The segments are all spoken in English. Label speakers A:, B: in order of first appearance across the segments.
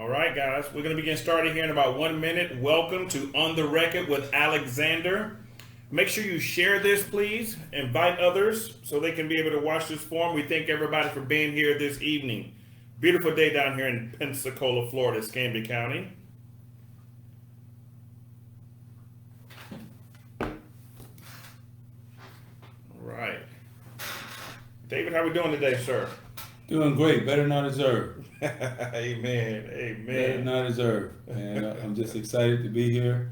A: All right, guys, we're going to begin starting here in about 1 minute. Welcome to On the Record with Alexander. Make sure you share this, please. Invite others so they can be able to watch this forum. We thank everybody for being here this evening. Beautiful day down here in Pensacola, Florida, Escambia County. All right. David, how we doing today, sir?
B: Doing great, better than I deserve.
A: Amen. Amen.
B: Better than I deserve. And I'm just excited to be here.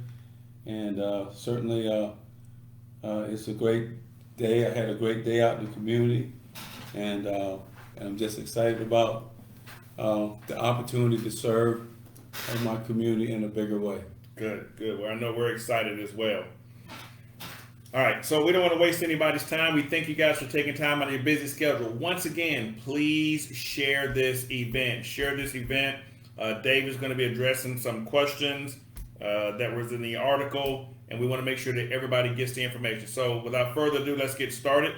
B: And certainly it's a great day. I had a great day out in the community. And I'm just excited about the opportunity to serve my community in a bigger way.
A: Good, good. Well, I know we're excited as well. All right, so we don't want to waste anybody's time. We thank you guys for taking time out of your busy schedule. Once again, please share this event. Share this event. Dave is going to be addressing some questions that was in the article, and we want to make sure that everybody gets the information. So without further ado, let's get started.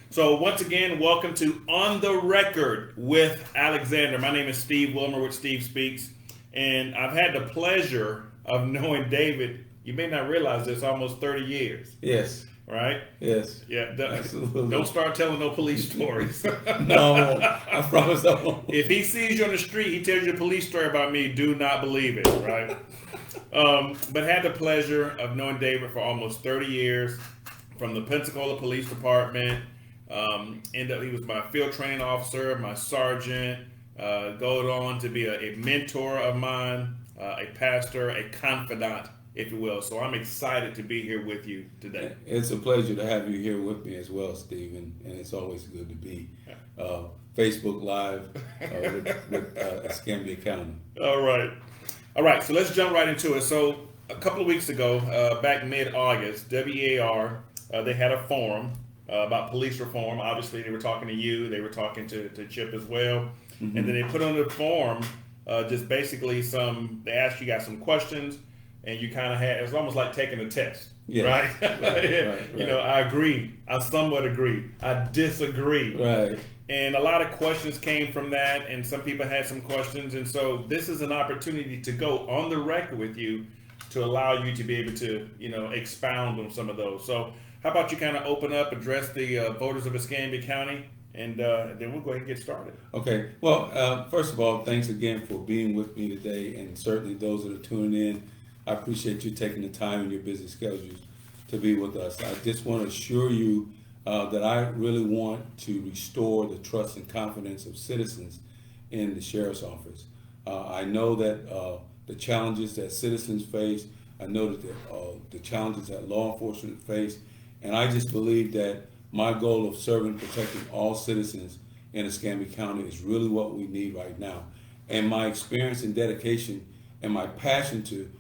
A: So once again, welcome to On the Record with Alexander. My name is Steve Wilmer with Steve Speaks, and I've had the pleasure of knowing David. You may not realize this, almost 30 years.
B: Yes.
A: Right?
B: Yes.
A: Yeah.
B: Absolutely.
A: Don't start telling no police stories.
B: No, I promise I won't.
A: If he sees you on the street, he tells you a police story about me, do not believe it, right? But had the pleasure of knowing David for almost 30 years from the Pensacola Police Department. He was my field training officer, my sergeant, going on to be a mentor of mine, a pastor, a confidant, if you will. So I'm excited to be here with you today.
B: It's a pleasure to have you here with me as well, Stephen, and it's always good to be Facebook Live with Escambia County.
A: All right, so let's jump right into it. So a couple of weeks ago, back mid-August, WEAR, they had a forum about police reform. Obviously, they were talking to you, they were talking to Chip as well, and then they put on the forum just basically they asked you guys some questions, and you kind of it's almost like taking a test, right? Right. You know, I agree, I somewhat agree, I disagree.
B: Right.
A: And a lot of questions came from that, and some people had some questions, and so this is an opportunity to go on the record with you to allow you to be able to, expound on some of those. So how about you kind of open up, address the voters of Escambia County, and then we'll go ahead and get started.
B: Okay. Well, first of all, thanks again for being with me today, and certainly those that are tuning in. I appreciate you taking the time in your busy schedules to be with us. I just want to assure you that I really want to restore the trust and confidence of citizens in the Sheriff's Office. I know that the challenges that citizens face, I know that the challenges that law enforcement face, and I just believe that my goal of serving and protecting all citizens in Escambia County is really what we need right now. And my experience and dedication and my passion to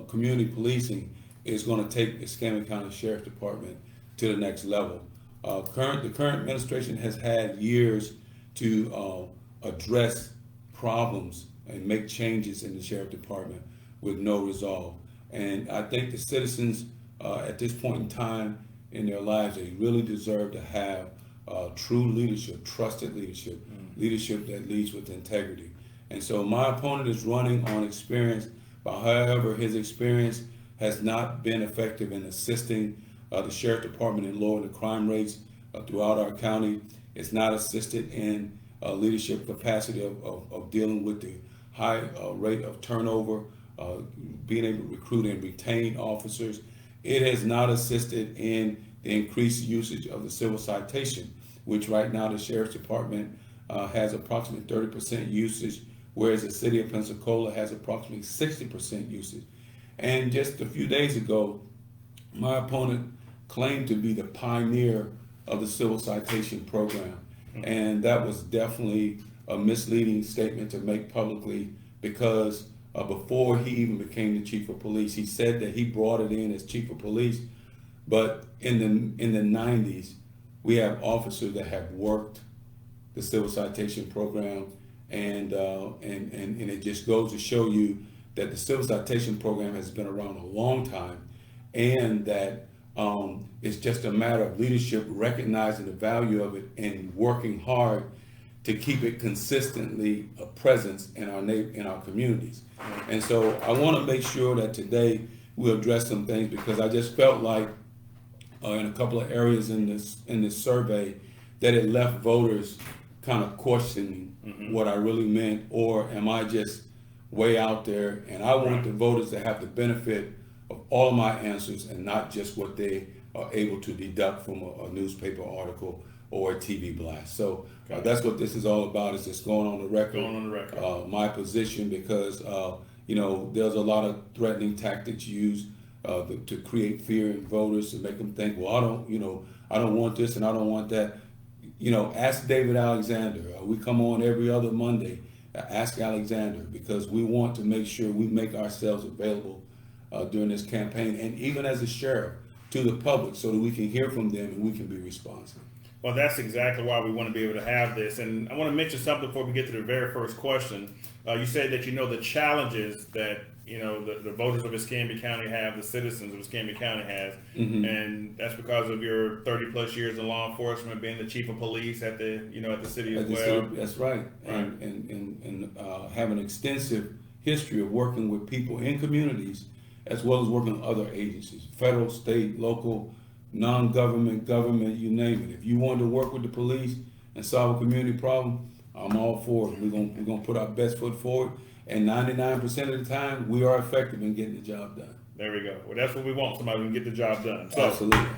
B: community policing is going to take the Escambia County Sheriff's Department to the next level. The current administration has had years to address problems and make changes in the Sheriff's Department with no resolve. And I think the citizens at this point in time in their lives, they really deserve to have true leadership, trusted leadership, leadership that leads with integrity. And so my opponent is running on experience, but however, his experience has not been effective in assisting the Sheriff Department in lowering the crime rates throughout our county. It's not assisted in leadership capacity of dealing with the high rate of turnover, being able to recruit and retain officers. It has not assisted in the increased usage of the civil citation, which right now the Sheriff's Department has approximately 30% usage, whereas the city of Pensacola has approximately 60% usage. And just a few days ago, my opponent claimed to be the pioneer of the civil citation program. And that was definitely a misleading statement to make publicly, because before he even became the chief of police, he said that he brought it in as chief of police. But in the 90s, we have officers that have worked the civil citation program, and it just goes to show you that the civil citation program has been around a long time, and that it's just a matter of leadership recognizing the value of it and working hard to keep it consistently a presence in our communities. And so I want to make sure that today we address some things, because I just felt like in a couple of areas in this survey that it left voters kind of questioning what I really meant, or am I just way out there? And I want the voters to have the benefit of all of my answers and not just what they are able to deduct from a newspaper article or a TV blast. So that's what this is all about, is just going on the record.
A: Going on the record.
B: My position, because there's a lot of threatening tactics used to create fear in voters, to make them think, well, I don't want this and I don't want that. Ask David Alexander. We come on every other Monday. Ask Alexander, because we want to make sure we make ourselves available during this campaign, and even as a sheriff, to the public, so that we can hear from them and we can be responsive.
A: Well, that's exactly why we want to be able to have this. And I want to mention something before we get to the very first question. You said that the challenges that the voters of Escambia County have, the citizens of Escambia County has, and that's because of your 30 plus years in law enforcement, being the chief of police at the city as well.
B: That's right. And have an extensive history of working with people in communities, as well as working with other agencies, federal, state, local, non-government, government, you name it. If you want to work with the police and solve a community problem, I'm all for it. We're gonna put our best foot forward, and 99% of the time, we are effective in getting the job done.
A: There we go. Well, that's what we want, somebody who can get the job done. So,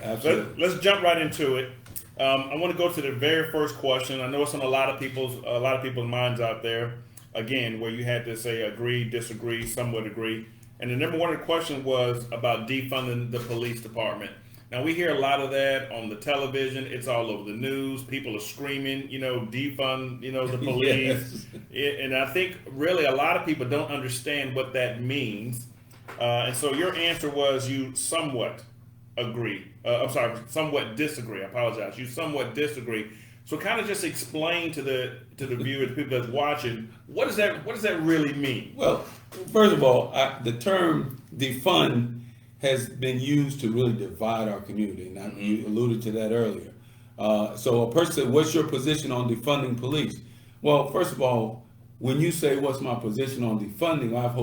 B: Absolutely.
A: Let's jump right into it. I want to go to the very first question. I know it's on a lot of people's minds out there. Again, where you had to say agree, disagree, somewhat agree. And the number one question was about defunding the police department. Now, we hear a lot of that on the television. It's all over the news. People are screaming, defund, the police.
B: Yes.
A: And I think really a lot of people don't understand what that means. And so your answer was you somewhat agree. Somewhat disagree. I apologize. You somewhat disagree. So kind of just explain to the viewers, the people that's watching, what does that really mean?
B: Well, first of all, the term defund has been used to really divide our community. Now, you alluded to that earlier. So a person said, what's your position on defunding police? Well, first of all, when you say what's my position on defunding, I've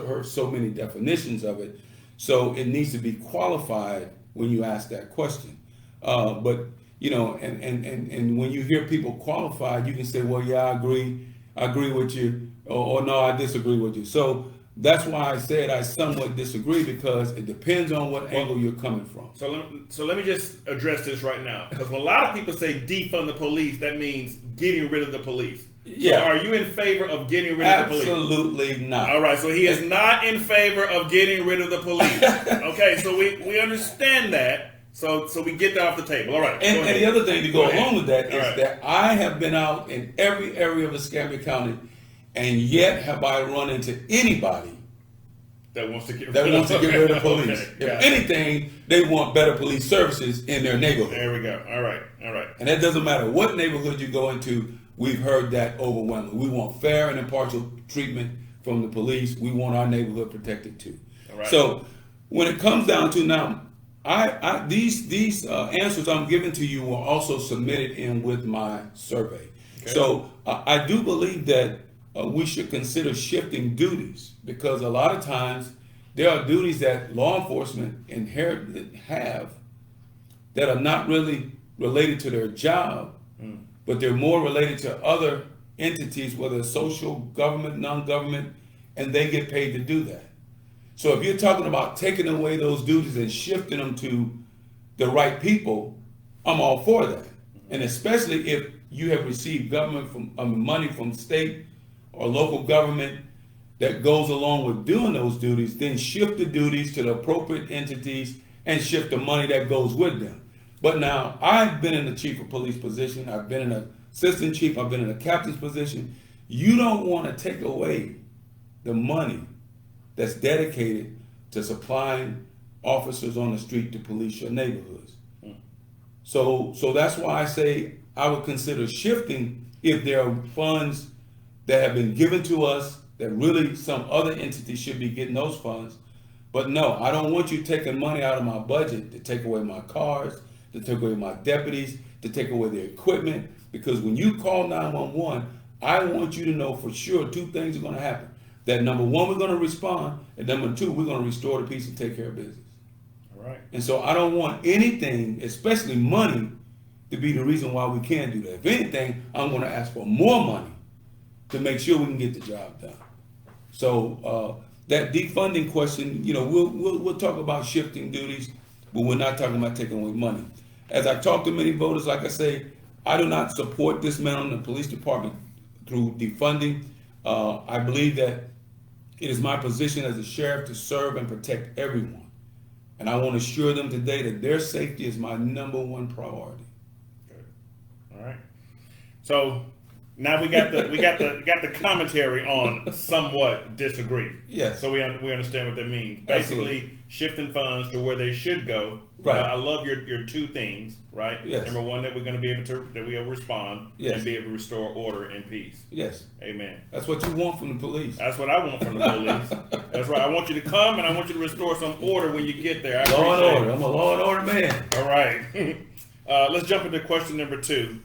B: heard so many definitions of it. So it needs to be qualified when you ask that question. But and when you hear people qualified, you can say, well, yeah, I agree with you, or no, I disagree with you. So that's why I said I somewhat disagree, because it depends on what angle you're coming from.
A: So let me just address this right now, because when a lot of people say defund the police, that means getting rid of the police.
B: Yeah.
A: So are you in favor of getting rid of the police?
B: Absolutely not.
A: All right, so he is not in favor of getting rid of the police. Okay, so we understand that. So we get that off the table. All right.
B: And the other thing to go along with that is
A: All right.
B: that I have been out in every area of Escambia County, and yet have I run into anybody
A: that wants to get
B: rid of police.
A: Okay,
B: If anything, they want better police services in their neighborhood.
A: There we go. All right.
B: And that doesn't matter what neighborhood you go into. We've heard that overwhelmingly. We want fair and impartial treatment from the police. We want our neighborhood protected too.
A: All right.
B: So when it comes down to now, these answers I'm giving to you were also submitted in with my survey. Okay. So I do believe that we should consider shifting duties, because a lot of times there are duties that law enforcement inherently have that are not really related to their job, but they're more related to other entities, whether it's social, government, non-government, and they get paid to do that. So if you're talking about taking away those duties and shifting them to the right people, I'm all for that. And especially if you have received government money from state or local government that goes along with doing those duties, then shift the duties to the appropriate entities and shift the money that goes with them. But now, I've been in the chief of police position, I've been in an assistant chief, I've been in a captain's position. You don't want to take away the money that's dedicated to supplying officers on the street to police your neighborhoods. So that's why I say I would consider shifting if there are funds that have been given to us that really some other entity should be getting those funds. But no, I don't want you taking money out of my budget to take away my cars, to take away my deputies, to take away their equipment. Because when you call 911, I want you to know for sure two things are going to happen. That number one, we're going to respond, and number two, we're going to restore the peace and take care of business.
A: All right.
B: And so I don't want anything, especially money, to be the reason why we can't do that. If anything, I'm going to ask for more money to make sure we can get the job done. So that defunding question, we'll talk about shifting duties, but we're not talking about taking away money. As I talk to many voters, like I say, I do not support dismantling the police department through defunding. I believe that it is my position as a sheriff to serve and protect everyone. And I want to assure them today that their safety is my number one priority.
A: Good. All right. So now we got the commentary on somewhat disagree.
B: Yes.
A: So we understand what that means.
B: Absolutely.
A: Basically, shifting funds to where they should go.
B: Right.
A: I love your two things, right?
B: Yes.
A: Number one, that we're going to be able to respond
B: Yes.
A: and be able to restore order and peace.
B: Yes.
A: Amen.
B: That's what you want from the police.
A: That's what I want from the police. That's right. I want you to come and I want you to restore some order when you get there.
B: Law and
A: appreciate
B: order.
A: it.
B: I'm a law and order man.
A: All right. Let's jump into question number 2.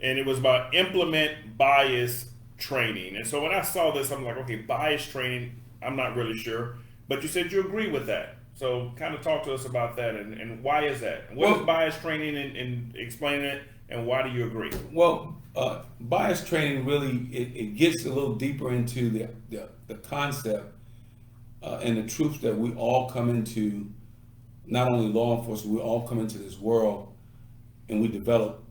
A: And it was about implement bias training. And so when I saw this, I'm like, okay, bias training, I'm not really sure. But you said you agree with that. So kind of talk to us about that and why is that? What is bias training and explain it, and why do you agree?
B: Well, bias training really, it gets a little deeper into the concept and the truths that we all come into, not only law enforcement, we all come into this world and we develop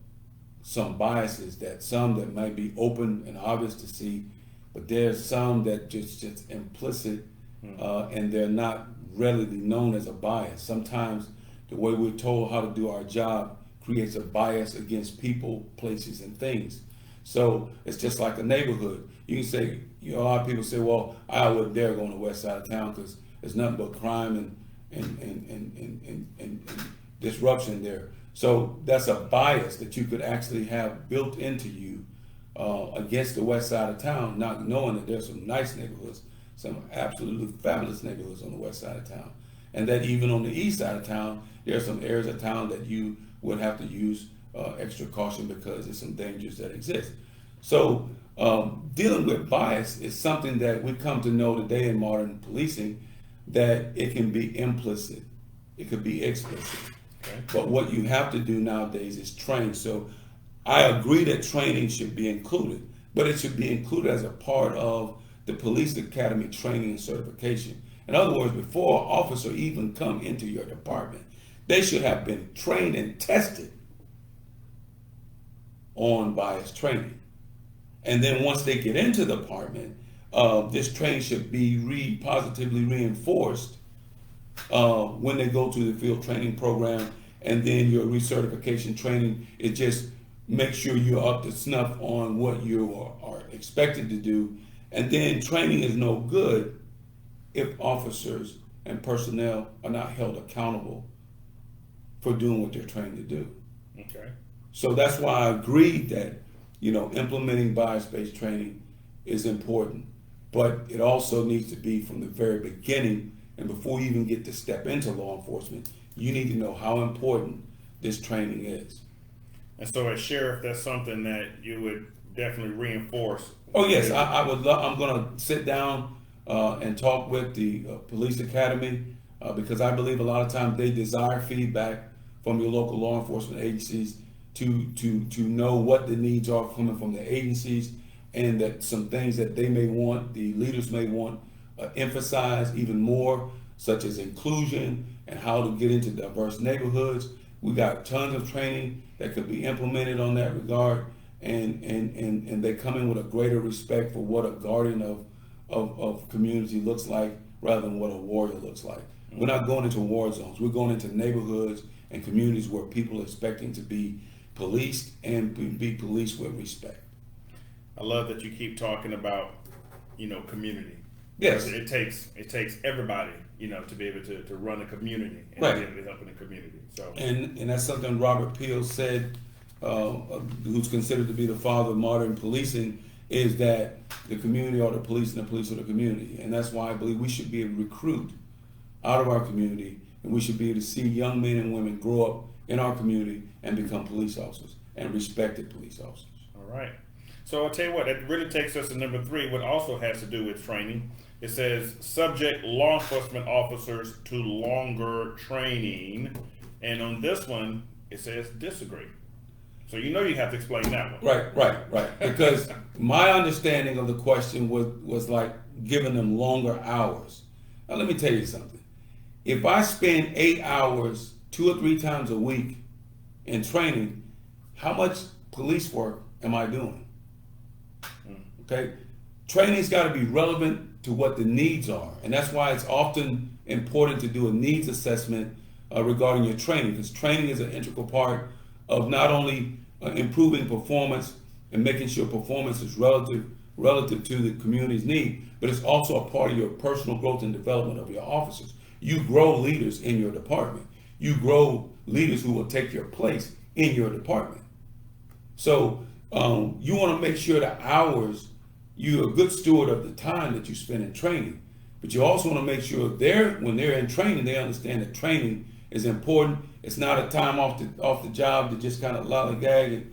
B: some biases, that some that might be open and obvious to see, but there's some that just implicit and they're not readily known as a bias. Sometimes the way we're told how to do our job creates a bias against people, places, and things. So it's just like a neighborhood. You can say, a lot of people say, well, I wouldn't dare go on the west side of town because there's nothing but crime and disruption there. So that's a bias that you could actually have built into you against the west side of town, not knowing that there's some nice neighborhoods, some absolutely fabulous neighborhoods on the west side of town. And that even on the east side of town, there are some areas of town that you would have to use extra caution because there's some dangers that exist. So dealing with bias is something that we come to know today in modern policing, that it can be implicit, it could be explicit.
A: Okay.
B: But what you have to do nowadays is train. So I agree that training should be included, but it should be included as a part of the police academy training and certification. In other words, before an officer even come into your department, they should have been trained and tested on bias training. And then once they get into the department, this training should be positively reinforced when they go to the field training program. And then your recertification training, it just makes sure you're up to snuff on what you are expected to do. And then training is no good if officers and personnel are not held accountable for doing what they're trained to do.
A: Okay.
B: So that's why I agree that, implementing bias-based training is important, but it also needs to be from the very beginning. And before you even get to step into law enforcement, you need to know how important this training is.
A: And so as sheriff, that's something that you would definitely reinforce.
B: Oh yes, I would love, I'm going to sit down and talk with the police academy because I believe a lot of times they desire feedback from your local law enforcement agencies to know what the needs are coming from the agencies, and that some things that they may want, the leaders may want emphasized even more, such as inclusion and how to get into diverse neighborhoods. We got tons of training that could be implemented on that regard, and they come in with a greater respect for what a guardian of community looks like rather than what a warrior looks like. We're not going into war zones. We're going into neighborhoods and communities where people are expecting to be policed and be policed with respect.
A: I love that you keep talking about, community.
B: Yes.
A: It takes everybody, to be able to run a community and
B: Right.
A: be able to help in the community. So
B: And that's something Robert Peel said, who's considered to be the father of modern policing, is that the community are the police and the police are the community. And that's why I believe we should be able to recruit out of our community, and we should be able to see young men and women grow up in our community and become police officers and respected police officers.
A: All right. So I'll tell you what, that really takes us to number 3, what also has to do with training. It says subject law enforcement officers to longer training. And on this one, it says disagree. So you know you have to explain that one.
B: Right. Because my understanding of the question was like giving them longer hours. Now let me tell you something. If I spend 8 hours 2 or 3 times a week in training, how much police work am I doing? Okay? Training's got to be relevant to what the needs are. And that's why it's often important to do a needs assessment regarding your training, because training is an integral part of not only improving performance and making sure performance is relative to the community's need, but it's also a part of your personal growth and development of your officers. You grow leaders in your department. You grow leaders who will take your place in your department. So you want to make sure the hours, you're a good steward of the time that you spend in training, but you also want to make sure when they're in training, they understand that training is important. It's not a time off the job to just kind of lollygag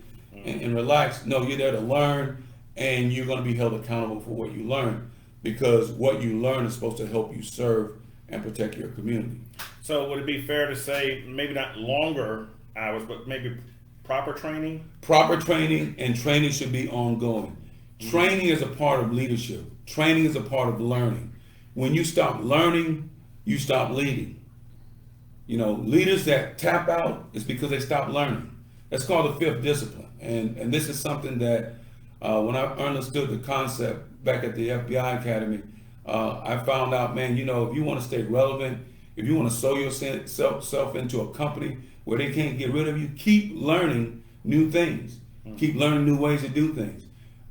B: and relax. No, you're there to learn, and you're going to be held accountable for what you learn, because what you learn is supposed to help you serve and protect your community.
A: So would it be fair to say maybe not longer hours, but maybe proper training?
B: Proper training, and training should be ongoing. Training is a part of leadership. Training is a part of learning. When you stop learning, you stop leading. You know, leaders that tap out is because they stop learning. That's called the 5th discipline. And this is something that when I understood the concept back at the FBI Academy, I found out, man, you know, if you want to stay relevant, if you want to sew yourself into a company where they can't get rid of you, keep learning new things. Keep learning new ways to do things.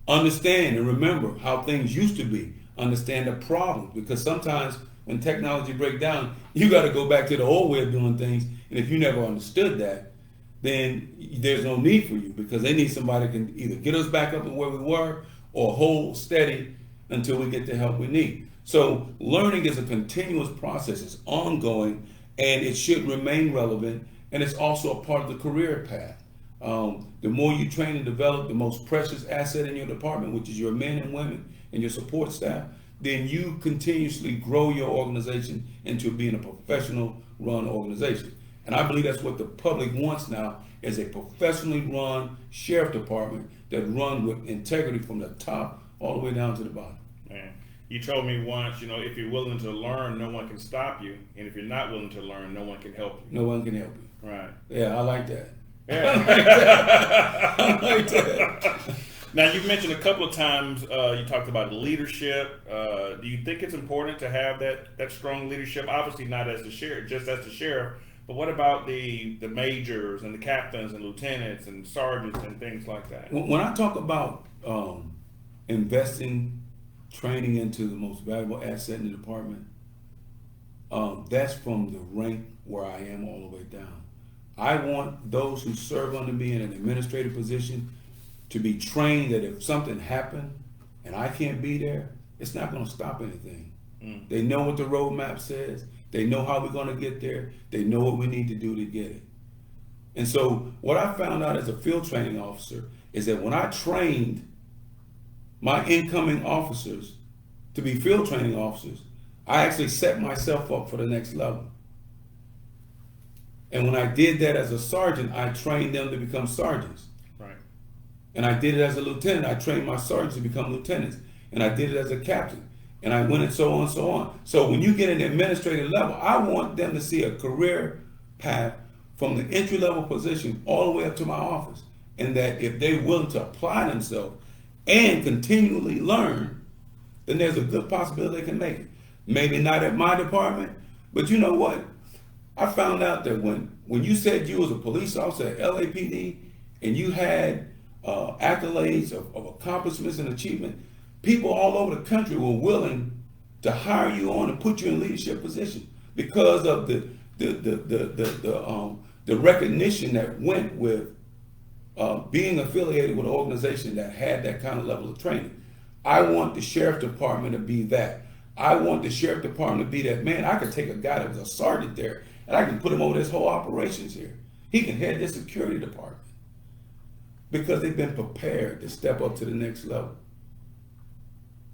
B: Understand and remember how things used to be. Understand the problems, because sometimes when technology breaks down, you got to go back to the old way of doing things. And if you never understood that, then there's no need for you, because they need somebody who can either get us back up to where we were or hold steady until we get the help we need. So learning is a continuous process. It's ongoing, and it should remain relevant, and it's also a part of the career path. The more you train and develop the most precious asset in your department, which is your men and women and your support staff, then you continuously grow your organization into being a professional run organization. And I believe that's what the public wants now, is a professionally run sheriff department that run with integrity from the top all the way down to the bottom.
A: Man, you told me once, you know, if you're willing to learn, no one can stop you. And if you're not willing to learn, no one can help you.
B: No one can help you.
A: Right.
B: Yeah, I like that.
A: Yeah.
B: I like that.
A: Now, you've mentioned a couple of times, you talked about leadership. Do you think it's important to have that strong leadership? Obviously not as the sheriff, just as the sheriff, but what about the majors and the captains and lieutenants and sergeants and things like that?
B: When I talk about investing training into the most valuable asset in the department, that's from the rank where I am all the way down. I want those who serve under me in an administrative position to be trained that if something happened and I can't be there, it's not going to stop anything. They know what the roadmap says. They know how we're going to get there. They know what we need to do to get it. And so what I found out as a field training officer is that when I trained my incoming officers to be field training officers, I actually set myself up for the next level. And when I did that as a sergeant, I trained them to become sergeants.
A: Right.
B: And I did it as a lieutenant. I trained my sergeants to become lieutenants. And I did it as a captain. And I went and so on and so on. So when you get an administrative level, I want them to see a career path from the entry-level position all the way up to my office. And that if they're willing to apply themselves and continually learn, then there's a good possibility they can make it. Maybe not at my department, but you know what? I found out that when you said you was a police officer at LAPD and you had accolades of accomplishments and achievement, people all over the country were willing to hire you on and put you in leadership position because of the recognition that went with being affiliated with an organization that had that kind of level of training. I want the sheriff department to be that. I want the sheriff department to be that, man, I could take a guy that was a sergeant there and I can put him over this whole operations here. He can head the security department because they've been prepared to step up to the next level.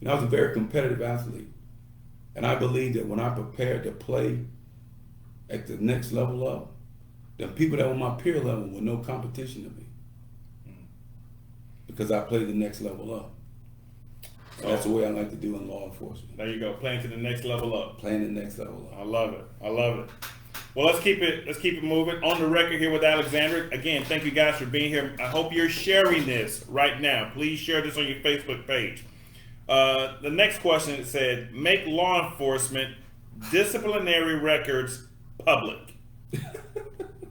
B: And I was a very competitive athlete. And I believe that when I prepared to play at the next level up, the people that were my peer level were no competition to me. Because I played the next level up. And that's the way I like to do in law enforcement.
A: There you go, playing to the next level up.
B: Playing the next level up.
A: I love it. I love it. Well, let's keep it moving. On the record here with Alexandra. Again, thank you guys for being here. I hope you're sharing this right now. Please share this on your Facebook page. The next question said, make law enforcement disciplinary records public.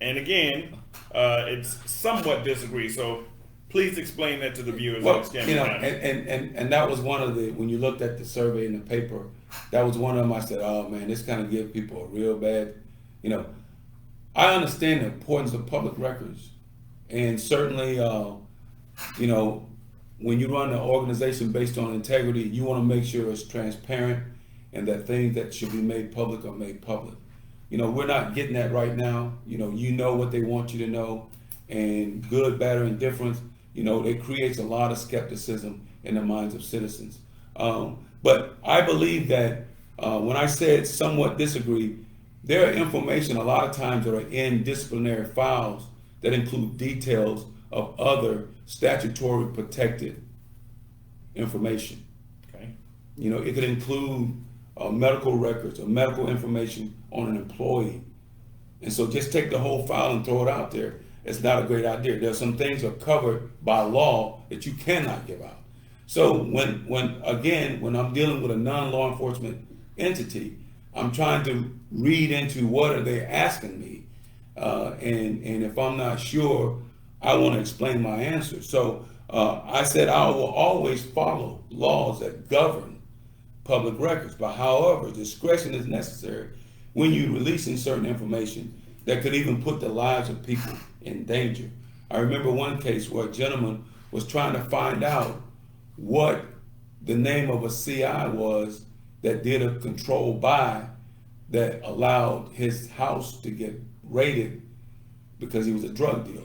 A: And again, it's somewhat disagree. So please explain that to the viewers.
B: Well, and that was one of the, when you looked at the survey in the paper, that was one of them. I said, oh man, this kind of gives people a real bad, I understand the importance of public records. And certainly, when you run an organization based on integrity, you want to make sure it's transparent and that things that should be made public are made public. We're not getting that right now. You know what they want you to know, and good, bad, or indifference, it creates a lot of skepticism in the minds of citizens. But I believe that when I said somewhat disagree, there are information a lot of times that are in disciplinary files that include details of other statutory protected information.
A: Okay.
B: It could include medical records or medical information on an employee. And so just take the whole file and throw it out there. It's not a great idea. There are some things that are covered by law that you cannot give out. So when I'm dealing with a non-law enforcement entity, I'm trying to read into what are they asking me. And if I'm not sure, I want to explain my answer. So I said I will always follow laws that govern public records, but however, discretion is necessary when you're releasing certain information that could even put the lives of people in danger. I remember one case where a gentleman was trying to find out what the name of a CI was that did a control buy that allowed his house to get raided because he was a drug dealer.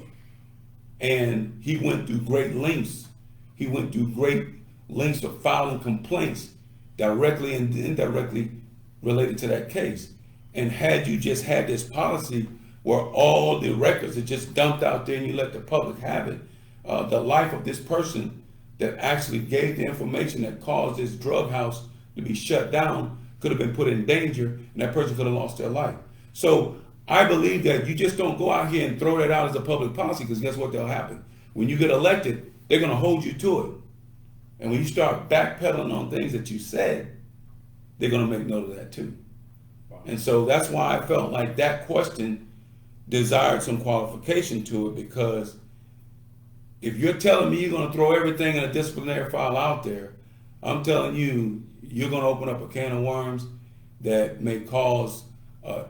B: And he went through great lengths. He went through great lengths of filing complaints directly and indirectly related to that case. And had you just had this policy where all the records are just dumped out there and you let the public have it, the life of this person that actually gave the information that caused this drug house to be shut down could have been put in danger, and that person could have lost their life. So I believe that you just don't go out here and throw that out as a public policy, because guess what will happen? When you get elected, they're going to hold you to it. And when you start backpedaling on things that you said, they're going to make note of that too. Wow. And so that's why I felt like that question desired some qualification to it, because if you're telling me you're going to throw everything in a disciplinary file out there, I'm telling you, you're going to open up a can of worms that may cause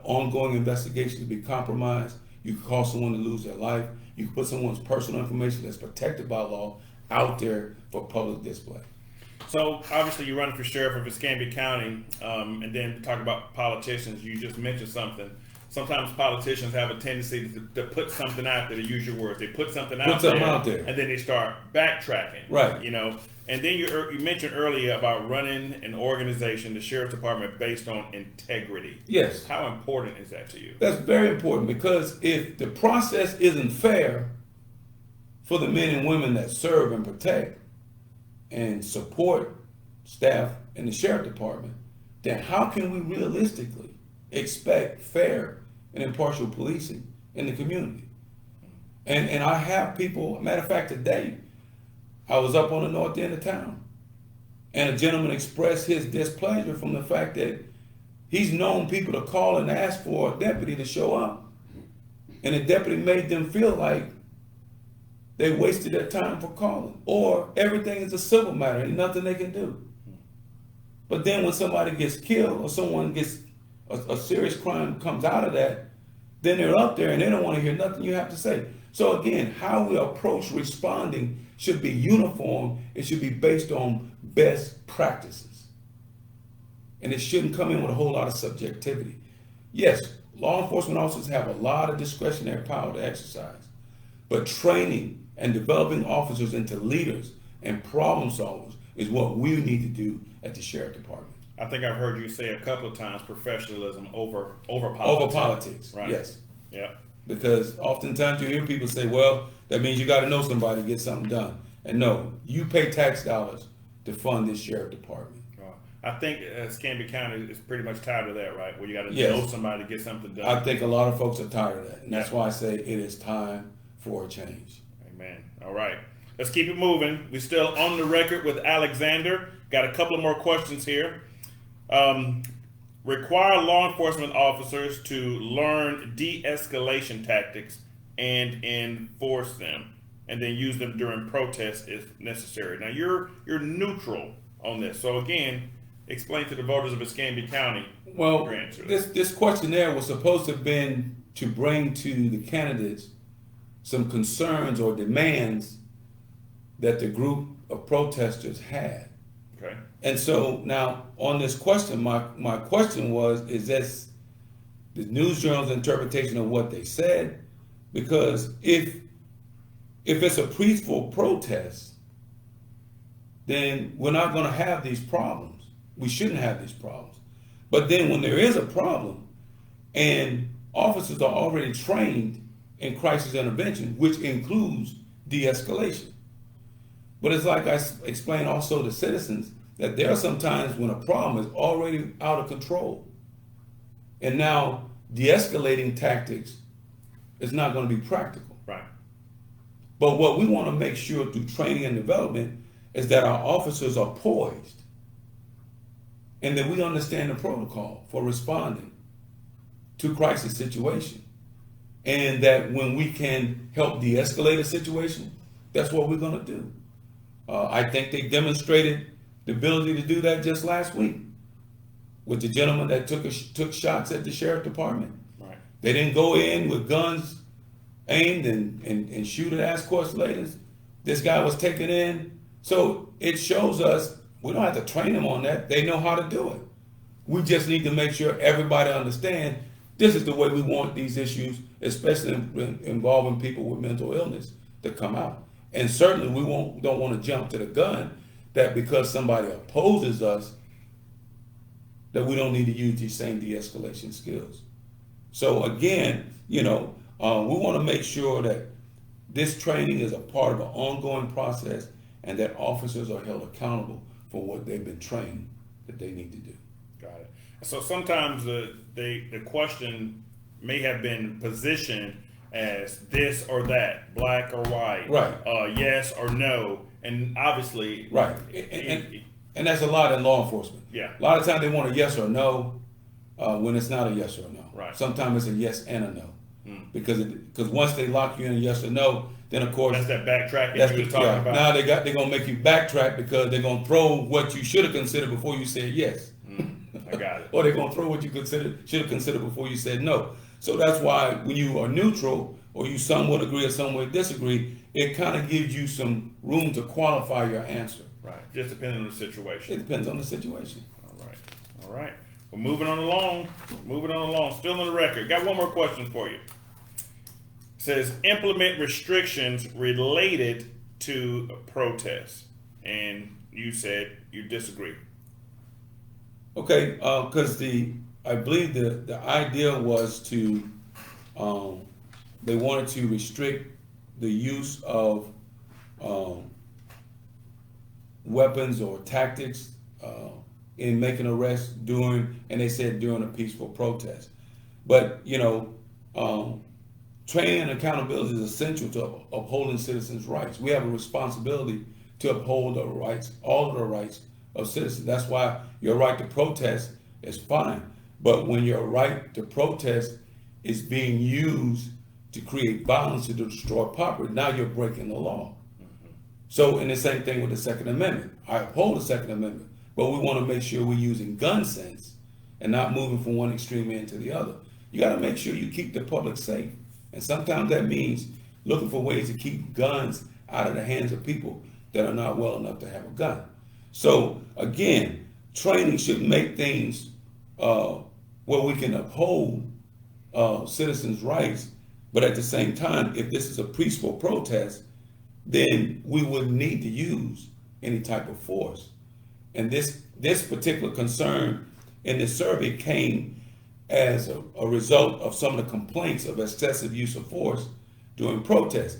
B: ongoing investigation to be compromised. You could cause someone to lose their life. You could put someone's personal information that's protected by law out there for public display.
A: So obviously you're running for sheriff of Escambia County, and then talk about politicians. You just mentioned something. Sometimes politicians have a tendency to put something out there, to use your words. They put something out there, and then they start backtracking.
B: Right.
A: And then you mentioned earlier about running an organization, the sheriff's department, based on integrity.
B: Yes.
A: How important is that to you?
B: That's very important, because if the process isn't fair for the men and women that serve and protect and support staff in the sheriff department, then how can we realistically expect fair and impartial policing in the community? And I have people, matter of fact, today, I was up on the north end of town, and a gentleman expressed his displeasure from the fact that he's known people to call and ask for a deputy to show up. And the deputy made them feel like they wasted their time for calling, or everything is a civil matter and nothing they can do. But then when somebody gets killed or someone gets a serious crime comes out of that, then they're up there and they don't want to hear nothing you have to say. So again, how we approach responding should be uniform. It should be based on best practices. And it shouldn't come in with a whole lot of subjectivity. Yes, law enforcement officers have a lot of discretionary power to exercise, but training and developing officers into leaders and problem solvers is what we need to do at the sheriff department.
A: I think I've heard you say a couple of times professionalism over politics.
B: Over politics,
A: Right.
B: yes.
A: Yeah.
B: Because oftentimes you hear people say, well, that means you got to know somebody to get something done. And no, you pay tax dollars to fund this sheriff department.
A: I think Escambia County is pretty much tired of that, right? Where you got to
B: Yes.
A: know somebody to get something done.
B: I think a lot of folks are tired of that. And that's
A: Yeah.
B: why I say it is time for a change.
A: Amen. All right. Let's keep it moving. We're still on the record with Alexander. Got a couple of more questions here. Require law enforcement officers to learn de-escalation tactics and enforce them, and then use them during protests if necessary. Now you're neutral on this. So again, explain to the voters of Escambia County
B: Well,
A: your answer.
B: this questionnaire was supposed to have been to bring to the candidates some concerns or demands that the group of protesters had.
A: Okay.
B: And so now on this question, my question was, is this the news journal's interpretation of what they said? Because if it's a peaceful protest, then we're not going to have these problems. We shouldn't have these problems. But then when there is a problem and officers are already trained in crisis intervention, which includes de-escalation. But it's like I explained also to citizens that there are some times when a problem is already out of control. And now de-escalating tactics is not going to be practical.
A: Right.
B: But what we want to make sure through training and development is that our officers are poised and that we understand the protocol for responding to crisis situation. And that when we can help de-escalate a situation, that's what we're going to do. I think they demonstrated the ability to do that just last week with the gentleman that took shots at the sheriff department.
A: Right.
B: They didn't go in with guns aimed and shoot at escort ladies. This guy was taken in. So it shows us we don't have to train them on that. They know how to do it. We just need to make sure everybody understands this is the way we want these issues, especially involving people with mental illness, to come out. And certainly we don't want to jump to the gun that because somebody opposes us, that we don't need to use these same de-escalation skills. So again, we want to make sure that this training is a part of an ongoing process and that officers are held accountable for what they've been trained that they need to do.
A: Got it. So sometimes the question may have been positioned as this or that, black or white,
B: Right.
A: Yes or no, and obviously,
B: Right. And that's a lot in law enforcement.
A: Yeah.
B: A lot of times they want a yes or no when it's not a yes or no.
A: Right.
B: Sometimes it's a yes and a no. Because once they lock you in a yes or no, then of course
A: that's that backtracking
B: that's
A: you were talking about.
B: Now they're gonna make you backtrack because they're gonna throw what you should have considered before you said yes.
A: I got it.
B: Or they're gonna throw what you should have considered before you said no. So that's why when you are neutral or you somewhat agree or somewhat disagree, it kind of gives you some room to qualify your answer.
A: Right. Just depending on the situation.
B: It depends on the situation.
A: All right. Well, moving on along. Still on the record. Got one more question for you. It says implement restrictions related to protests, and you said you disagree.
B: Okay, because I believe the idea was to they wanted to restrict the use of weapons or tactics in making arrests during a peaceful protest. But training and accountability is essential to upholding citizens' rights. We have a responsibility to uphold the rights, all of the rights of citizens. That's why your right to protest is fine. But when your right to protest is being used to create violence to destroy property, now you're breaking the law. So, and the same thing with the Second Amendment. I uphold the Second Amendment, but we want to make sure we're using gun sense and not moving from one extreme end to the other. You got to make sure you keep the public safe. And sometimes that means looking for ways to keep guns out of the hands of people that are not well enough to have a gun. So again, training should make things where we can uphold citizens' rights, but at the same time, if this is a peaceful protest, then we wouldn't need to use any type of force. And this particular concern in this survey came as a result of some of the complaints of excessive use of force during protests.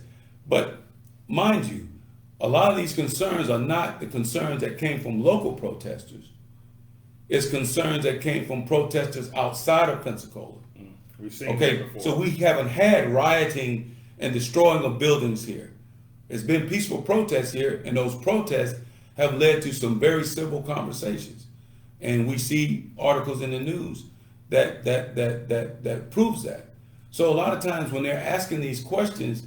B: But mind you, a lot of these concerns are not the concerns that came from local protesters. It's concerns that came from protesters outside of Pensacola.
A: We've seen
B: Okay,
A: that before.
B: so we haven't had rioting and destroying of buildings here. It's been peaceful protests here, and those protests have led to some very civil conversations. And we see articles in the news that proves that. So a lot of times when they're asking these questions,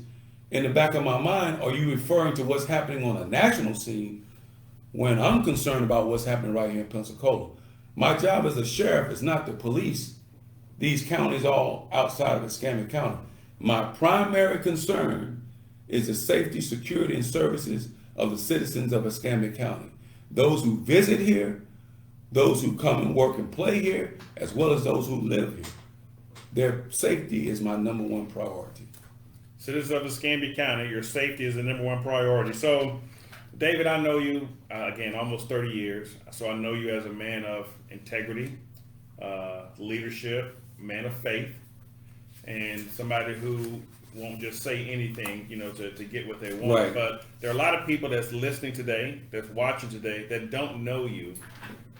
B: in the back of my mind, are you referring to what's happening on a national scene when I'm concerned about what's happening right here in Pensacola? My job as a sheriff is not to police these counties all outside of Escambia County. My primary concern is the safety, security, and services of the citizens of Escambia County. Those who visit here, those who come and work and play here, as well as those who live here. Their safety is my number one priority.
A: Citizens of Escambia County, your safety is the number one priority. So, David, I know you, again, almost 30 years. So I know you as a man of integrity, leadership, man of faith, and somebody who won't just say anything, to get what they want.
B: Right.
A: But there are a lot of people that's listening today, that's watching today, that don't know you.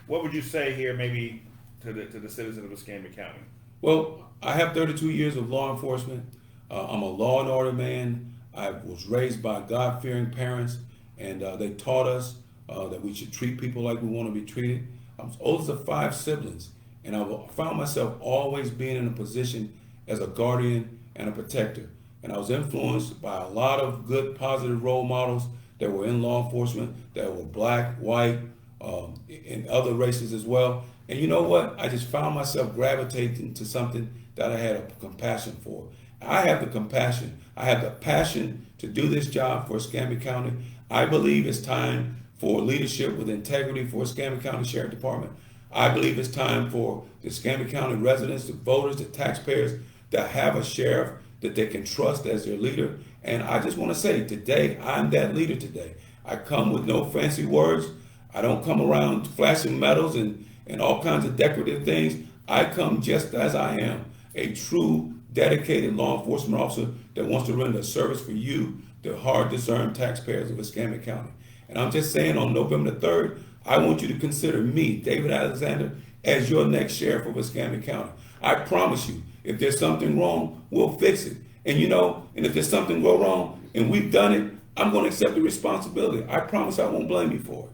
A: What would you say here maybe to the citizens of Escambia County?
B: Well, I have 32 years of law enforcement. I'm a law and order man. I was raised by God-fearing parents, and they taught us that we should treat people like we want to be treated. I was oldest of 5 siblings, and I found myself always being in a position as a guardian and a protector. And I was influenced by a lot of good, positive role models that were in law enforcement, that were black, white, and other races as well. And you know what? I just found myself gravitating to something that I had a compassion for. I have the compassion. I have the passion to do this job for Escambia County. I believe it's time for leadership with integrity for Escambia County Sheriff Department. I believe it's time for the Escambia County residents, the voters, the taxpayers to have a sheriff that they can trust as their leader. And I just want to say today, I'm that leader today. I come with no fancy words. I don't come around flashing medals and all kinds of decorative things. I come just as I am, a true, dedicated law enforcement officer that wants to render a service for you, the hard-discerned taxpayers of Escambia County. And I'm just saying on November the 3rd, I want you to consider me, David Alexander, as your next sheriff of Escambia County. I promise you, if there's something wrong, we'll fix it. And and if there's something go wrong and we've done it, I'm going to accept the responsibility. I promise I won't blame you for it.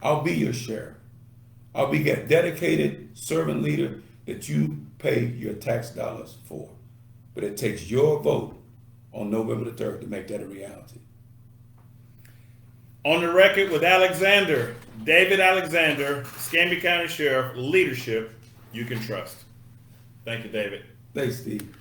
B: I'll be your sheriff. I'll be a dedicated servant leader that you pay your tax dollars for. But it takes your vote on November the 3rd to make that a reality.
A: On the record with Alexander, David Alexander, Escambia County Sheriff, leadership you can trust. Thank you, David.
B: Thanks, Steve.